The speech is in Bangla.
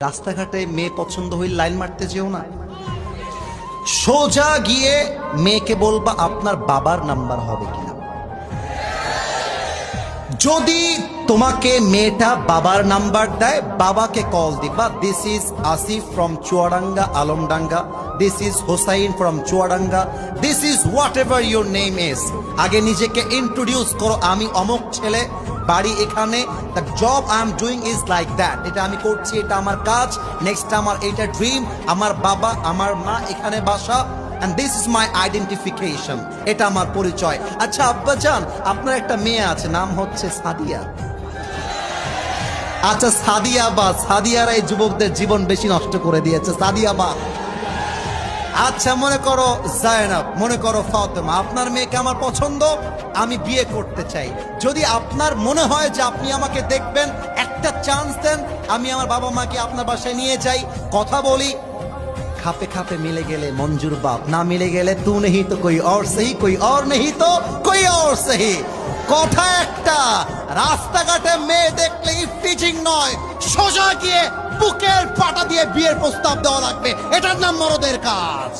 রাস্তাঘাটে মেয়ে পছন্দ হইলে লাইন মারতে যেও না, সোজা গিয়ে মেয়েকে বলবা আপনার বাবার নাম্বার হবে কিনা। যদি তোমাকে মেয়েটা বাবার নাম্বার দেয়, বাবাকে কল দিবা, this is Asif from Chuadanga Alamdanga, this is Hossain from Chuadanga, this is what ever your name is. আগে নিজেকে ইন্ট্রোডিউস করো, আমি অমুক ছেলে, বাড়ি এখানে, the job I am doing is like that, এটা আমি করছি, এটা আমার কাজ, নেক্সট আমার এটা ড্রিম, আমার বাবা আমার মা এখানে বাসা, and this is my identification, এটা আমার পরিচয়। আচ্ছা আব্বাজান, আপনার একটা মেয়ে আছে, নাম হচ্ছে সাদিয়া। আচ্ছা সাদিয়া বা, সাদিয়ারা এই যুবকদের জীবন বেশি নষ্ট করে দিয়েছে, সাদিয়া বা। আচ্ছা মনে করো জায়নাব, মনে করো ফাতেমা, আপনার মেয়েকে আমার পছন্দ, আমি বিয়ে করতে চাই। যদি আপনার মনে হয় যে আপনি আমাকে দেখবেন, একটা চান্স দেন, আমি আমার বাবা মাকে আপনার বাসায় নিয়ে যাই, কথা বলি, খাপে খাপে মিলে গেলে মঞ্জুর বাপ, না মিলে গেলে তু নেহি তো কোই और सही, कोई और नहीं तो कोई और सही। কথা একটা, রাস্তাঘাটে মেয়ে দেখলে ইফটিজিং নয়, সোজা গিয়ে বুকের পাটা দিয়ে বিয়ের প্রস্তাব দেওয়া লাগবে, এটার নাম মরদের কাজ।